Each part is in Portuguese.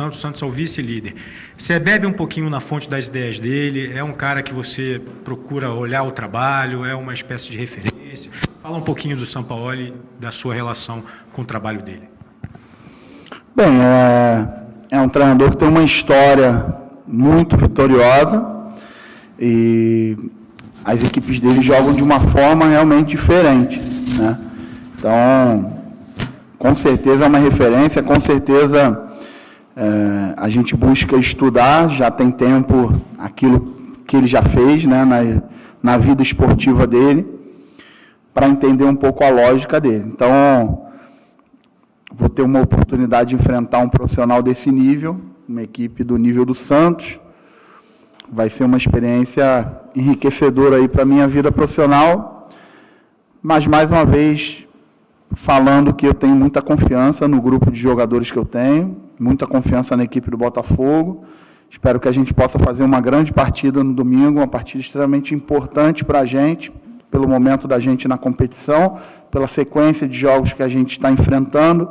o Santos é o vice-líder. Você bebe um pouquinho na fonte das ideias dele, é um cara que você procura olhar o trabalho, é uma espécie de referência. Fala um pouquinho do Sampaoli, da sua relação com o trabalho dele. Bem, é um treinador que tem uma história muito vitoriosa e as equipes dele jogam de uma forma realmente diferente, né? Então, com certeza é uma referência, com certeza a gente busca estudar, já tem tempo aquilo que ele já fez, né, na vida esportiva dele, para entender um pouco a lógica dele. Então, vou ter uma oportunidade de enfrentar um profissional desse nível, uma equipe do nível do Santos. Vai ser uma experiência enriquecedora aí para a minha vida profissional, mas mais uma vez falando que eu tenho muita confiança no grupo de jogadores que eu tenho, muita confiança na equipe do Botafogo. Espero que a gente possa fazer uma grande partida no domingo, uma partida extremamente importante para a gente, pelo momento da gente na competição, pela sequência de jogos que a gente está enfrentando.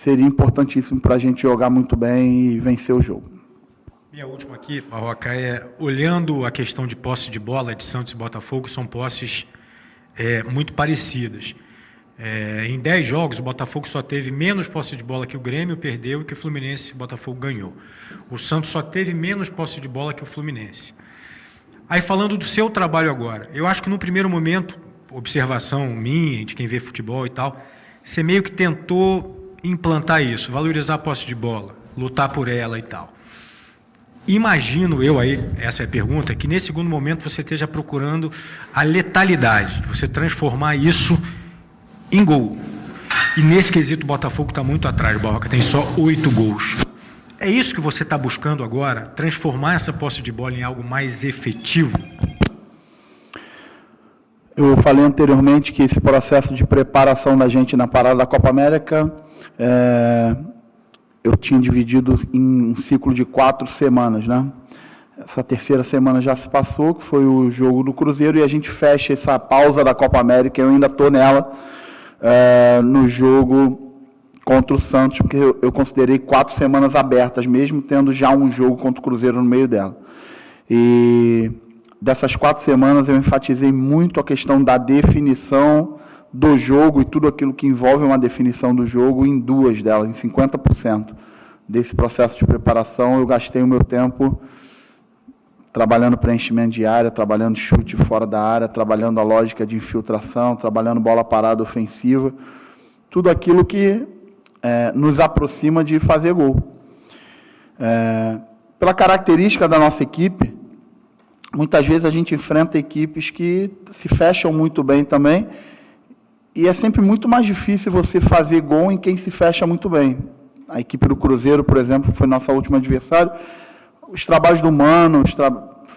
Seria importantíssimo para a gente jogar muito bem e vencer o jogo. Minha última aqui, Barroca, olhando a questão de posse de bola de Santos e Botafogo, são posses muito parecidas. Em 10 jogos, o Botafogo só teve menos posse de bola que o Grêmio perdeu e que o Fluminense e o Botafogo ganhou. O Santos só teve menos posse de bola que o Fluminense. Aí falando do seu trabalho agora, eu acho que no primeiro momento, observação minha, de quem vê futebol e tal, você meio que tentou implantar isso, valorizar a posse de bola, lutar por ela e tal. Imagino eu aí, essa é a pergunta, que nesse segundo momento você esteja procurando a letalidade, você transformar isso em gol. E nesse quesito o Botafogo está muito atrás, o Barroca tem só 8 gols. É isso que você está buscando agora? Transformar essa posse de bola em algo mais efetivo? Eu falei anteriormente que esse processo de preparação da gente na parada da Copa América, eu tinha dividido em um ciclo de 4 semanas, né? Essa terceira semana já se passou, que foi o jogo do Cruzeiro, e a gente fecha essa pausa da Copa América, eu ainda estou nela, no jogo contra o Santos, porque eu considerei 4 semanas abertas, mesmo tendo já um jogo contra o Cruzeiro no meio dela. E dessas 4 semanas eu enfatizei muito a questão da definição do jogo e tudo aquilo que envolve uma definição do jogo em 2 delas, em 50% desse processo de preparação. Eu gastei o meu tempo trabalhando preenchimento de área, trabalhando chute fora da área, trabalhando a lógica de infiltração, trabalhando bola parada ofensiva, tudo aquilo que nos aproxima de fazer gol. Pela característica da nossa equipe, muitas vezes a gente enfrenta equipes que se fecham muito bem também, e é sempre muito mais difícil você fazer gol em quem se fecha muito bem. A equipe do Cruzeiro, por exemplo, foi nossa última adversário. Os trabalhos do Mano,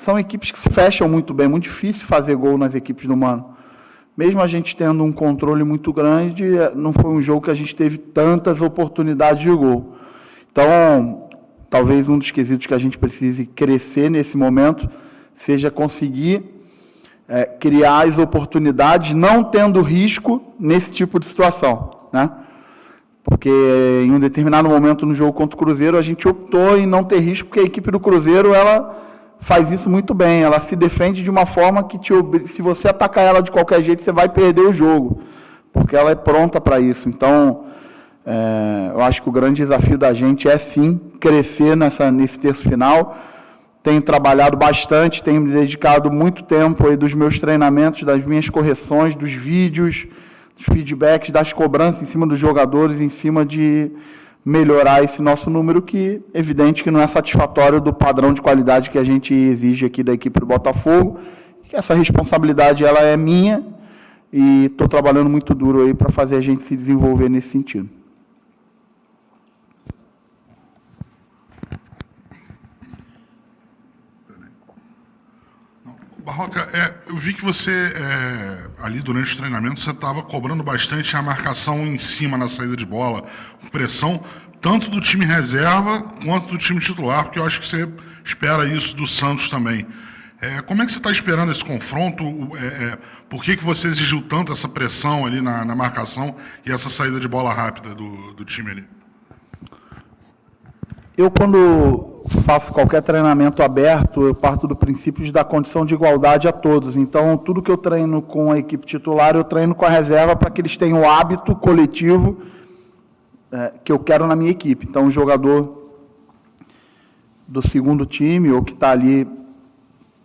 são equipes que se fecham muito bem, muito difícil fazer gol nas equipes do Mano. Mesmo a gente tendo um controle muito grande, não foi um jogo que a gente teve tantas oportunidades de gol. Então, talvez um dos quesitos que a gente precise crescer nesse momento seja conseguir criar as oportunidades, não tendo risco nesse tipo de situação, né? Porque em um determinado momento no jogo contra o Cruzeiro, a gente optou em não ter risco, porque a equipe do Cruzeiro, ela faz isso muito bem, ela se defende de uma forma que, se você atacar ela de qualquer jeito, você vai perder o jogo, porque ela é pronta para isso. Então, eu acho que o grande desafio da gente é, sim, crescer nesse terço final. Tenho trabalhado bastante, tenho me dedicado muito tempo aí dos meus treinamentos, das minhas correções, dos vídeos, dos feedbacks, das cobranças em cima dos jogadores, em cima de melhorar esse nosso número, que é evidente que não é satisfatório do padrão de qualidade que a gente exige aqui da equipe do Botafogo. Essa responsabilidade ela é minha e estou trabalhando muito duro aí para fazer a gente se desenvolver nesse sentido. Barroca, eu vi que você, ali durante os treinamentos, você estava cobrando bastante a marcação em cima na saída de bola, pressão, tanto do time reserva quanto do time titular, porque eu acho que você espera isso do Santos também. Como é que você está esperando esse confronto? Por que você exigiu tanto essa pressão ali na marcação e essa saída de bola rápida do time ali? Eu, quando faço qualquer treinamento aberto, eu parto do princípio de dar condição de igualdade a todos. Então, tudo que eu treino com a equipe titular, eu treino com a reserva para que eles tenham o hábito coletivo que eu quero na minha equipe. Então, o jogador do segundo time, ou que está ali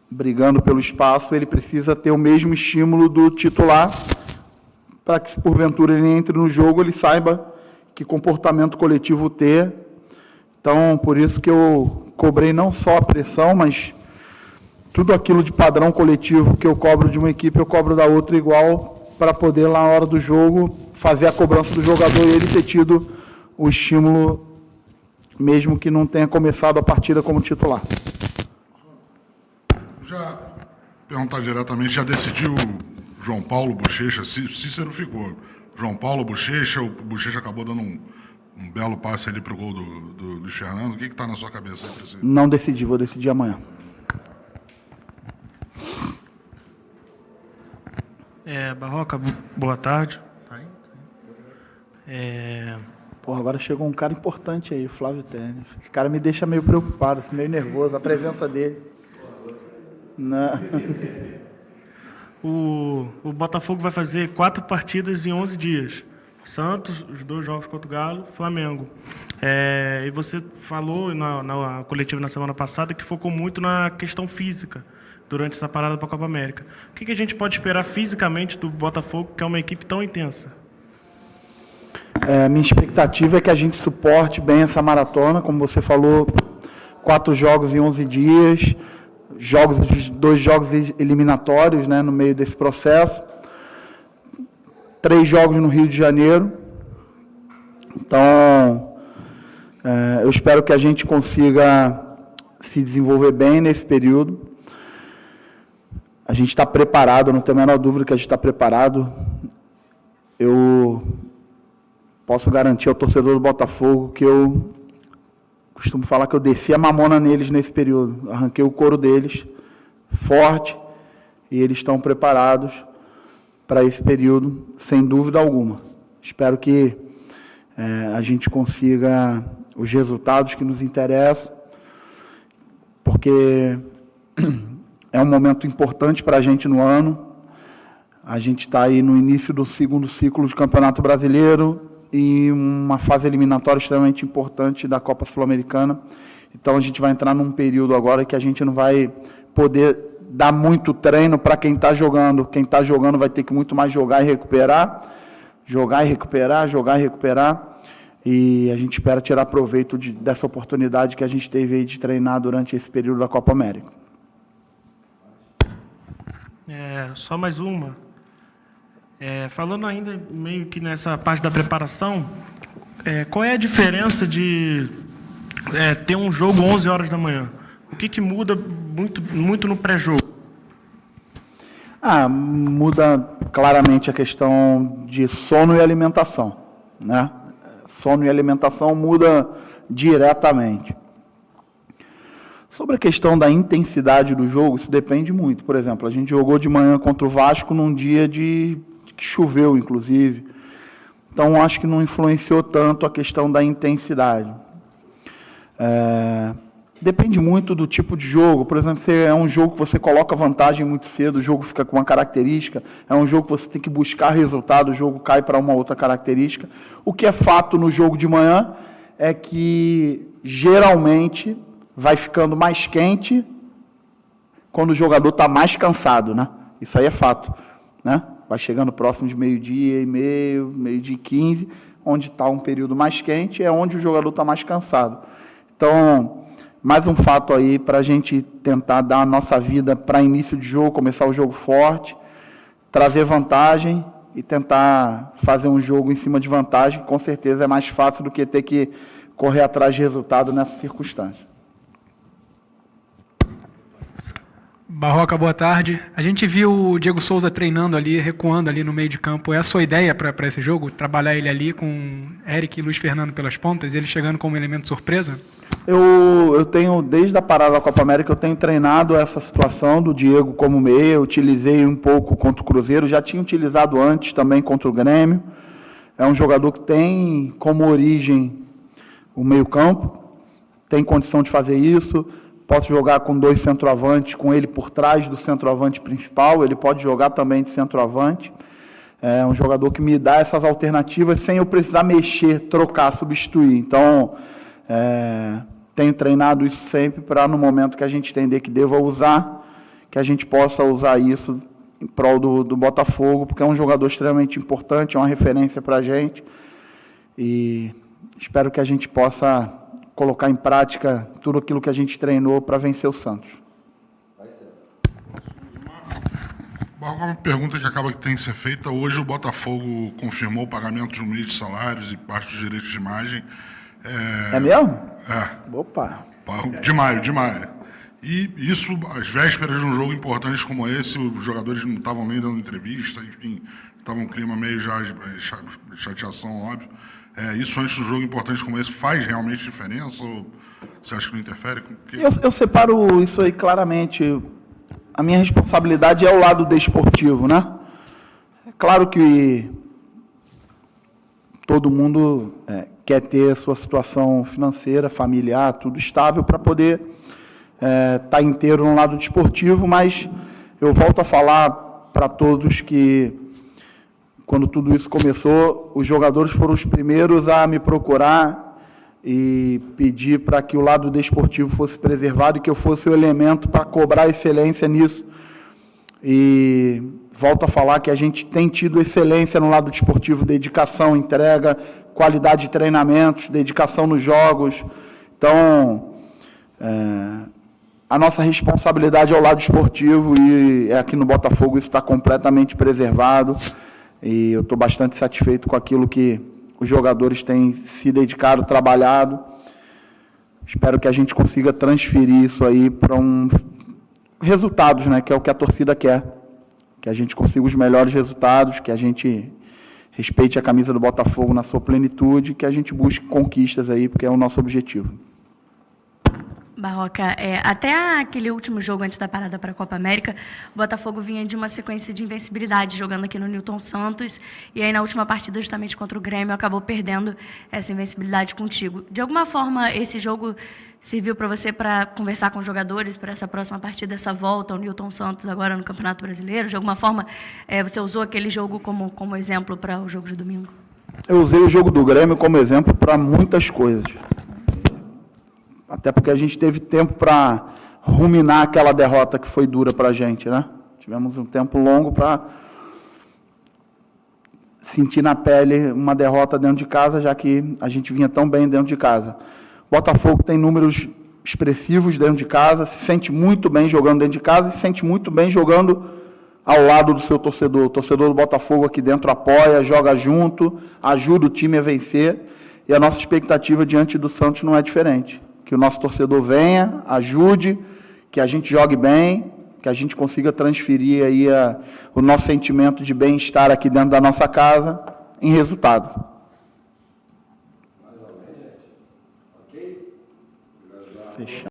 brigando pelo espaço, ele precisa ter o mesmo estímulo do titular, para que, se porventura ele entre no jogo, ele saiba que comportamento coletivo ter. Então, por isso que eu cobrei não só a pressão, mas tudo aquilo de padrão coletivo que eu cobro de uma equipe, eu cobro da outra igual, para poder, lá na hora do jogo, fazer a cobrança do jogador e ele ter tido o estímulo, mesmo que não tenha começado a partida como titular. Já perguntar diretamente, já decidiu João Paulo, Bochecha, Cícero ficou. João Paulo, Bochecha, o Bochecha acabou dando um belo passe ali para o gol do Luiz Fernando. O que está na sua cabeça aí, presidente? Não decidi, vou decidir amanhã. Barroca, boa tarde. Porra, agora chegou um cara importante aí, Flávio Tênis. Esse cara me deixa meio preocupado, meio nervoso, a presença dele. Não. O Botafogo vai fazer 4 partidas em 11 dias. Santos, os 2 jogos contra o Galo, Flamengo. E você falou na coletiva na semana passada que focou muito na questão física durante essa parada para a Copa América. O que a gente pode esperar fisicamente do Botafogo, que é uma equipe tão intensa? Minha expectativa é que a gente suporte bem essa maratona, como você falou, 4 jogos em 11 dias, 2 jogos eliminatórios, né, no meio desse processo, 3 jogos no Rio de Janeiro. Então, eu espero que a gente consiga se desenvolver bem nesse período. A gente está preparado, não tenho a menor dúvida que a gente está preparado. Eu posso garantir ao torcedor do Botafogo que eu costumo falar que eu desci a mamona neles nesse período. Arranquei o couro deles forte e eles estão preparados para esse período, sem dúvida alguma. Espero que a gente consiga os resultados que nos interessam, porque é um momento importante para a gente no ano. A gente está aí no início do segundo ciclo de Campeonato Brasileiro e uma fase eliminatória extremamente importante da Copa Sul-Americana. Então a gente vai entrar num período agora que a gente não vai poder dar muito treino para quem está jogando. Quem está jogando vai ter que muito mais jogar e recuperar, jogar e recuperar, jogar e recuperar. E a gente espera tirar proveito dessa oportunidade que a gente teve aí de treinar durante esse período da Copa América. Só mais uma. Falando ainda meio que nessa parte da preparação, qual é a diferença de ter um jogo 11 horas da manhã? O que muda muito no pré-jogo? Muda claramente a questão de sono e alimentação, né? Sono e alimentação muda diretamente. Sobre a questão da intensidade do jogo, isso depende muito. Por exemplo, a gente jogou de manhã contra o Vasco num dia que choveu, inclusive. Então, acho que não influenciou tanto a questão da intensidade. Depende muito do tipo de jogo. Por exemplo, se é um jogo que você coloca vantagem muito cedo, o jogo fica com uma característica. É um jogo que você tem que buscar resultado, o jogo cai para uma outra característica. O que é fato no jogo de manhã é que, geralmente, vai ficando mais quente quando o jogador está mais cansado, né? Isso aí é fato, né? Vai chegando próximo de 12h30, 12h15, onde está um período mais quente, é onde o jogador está mais cansado. Então, mais um fato aí para a gente tentar dar a nossa vida para início de jogo, começar o jogo forte, trazer vantagem e tentar fazer um jogo em cima de vantagem, com certeza é mais fácil do que ter que correr atrás de resultado nessa circunstância. Barroca, boa tarde. A gente viu o Diego Souza treinando ali, recuando ali no meio de campo. É a sua ideia para esse jogo? Trabalhar ele ali com Eric e Luiz Fernando pelas pontas, ele chegando como elemento surpresa? Eu tenho, desde a parada da Copa América, eu tenho treinado essa situação do Diego como meia. Eu utilizei um pouco contra o Cruzeiro, já tinha utilizado antes também contra o Grêmio. É um jogador que tem como origem o meio-campo. tem condição de fazer isso. Posso jogar com 2 centroavantes, com ele por trás do centroavante principal, ele pode jogar também de centroavante. É um jogador que me dá essas alternativas sem eu precisar mexer, trocar, substituir. Então, tenho treinado isso sempre para, no momento que a gente entender que deva usar, que a gente possa usar isso em prol do Botafogo, porque é um jogador extremamente importante, é uma referência para a gente. E espero que a gente possa colocar em prática tudo aquilo que a gente treinou para vencer o Santos. Uma pergunta que acaba que tem que ser feita. Hoje o Botafogo confirmou o pagamento de 1 milhão de salários e parte dos direitos de imagem. É mesmo? É. Opa! De maio. E isso, às vésperas de um jogo importante como esse, os jogadores não estavam nem dando entrevista, enfim, estava um clima meio já de chateação, óbvio. Isso antes de um jogo importante como esse faz realmente diferença ou você acha que não interfere? Eu separo isso aí claramente. A minha responsabilidade é o lado desportivo, né? É claro que todo mundo quer ter a sua situação financeira, familiar, tudo estável para poder estar inteiro no lado desportivo, mas eu volto a falar para todos que quando tudo isso começou, os jogadores foram os primeiros a me procurar e pedir para que o lado desportivo fosse preservado e que eu fosse o elemento para cobrar excelência nisso. E volto a falar que a gente tem tido excelência no lado desportivo, dedicação, entrega, qualidade de treinamentos, dedicação nos jogos. Então, a nossa responsabilidade é o lado esportivo e aqui no Botafogo isso está completamente preservado. E eu estou bastante satisfeito com aquilo que os jogadores têm se dedicado, trabalhado. Espero que a gente consiga transferir isso aí para resultados, né, que é o que a torcida quer. Que a gente consiga os melhores resultados, que a gente respeite a camisa do Botafogo na sua plenitude, que a gente busque conquistas aí, porque é o nosso objetivo. Barroca, até aquele último jogo antes da parada para a Copa América, o Botafogo vinha de uma sequência de invencibilidade jogando aqui no Newton Santos, e aí na última partida, justamente contra o Grêmio, acabou perdendo essa invencibilidade contigo. De alguma forma, esse jogo serviu para você para conversar com os jogadores para essa próxima partida, essa volta ao Newton Santos agora no Campeonato Brasileiro? De alguma forma, você usou aquele jogo como exemplo para o jogo de domingo? Eu usei o jogo do Grêmio como exemplo para muitas coisas. Até porque a gente teve tempo para ruminar aquela derrota que foi dura para a gente, né? Tivemos um tempo longo para sentir na pele uma derrota dentro de casa, já que a gente vinha tão bem dentro de casa. O Botafogo tem números expressivos dentro de casa, se sente muito bem jogando dentro de casa e se sente muito bem jogando ao lado do seu torcedor. O torcedor do Botafogo aqui dentro apoia, joga junto, ajuda o time a vencer. E a nossa expectativa diante do Santos não é diferente. Que o nosso torcedor venha, ajude, que a gente jogue bem, que a gente consiga transferir aí o nosso sentimento de bem-estar aqui dentro da nossa casa em resultado. Fechado.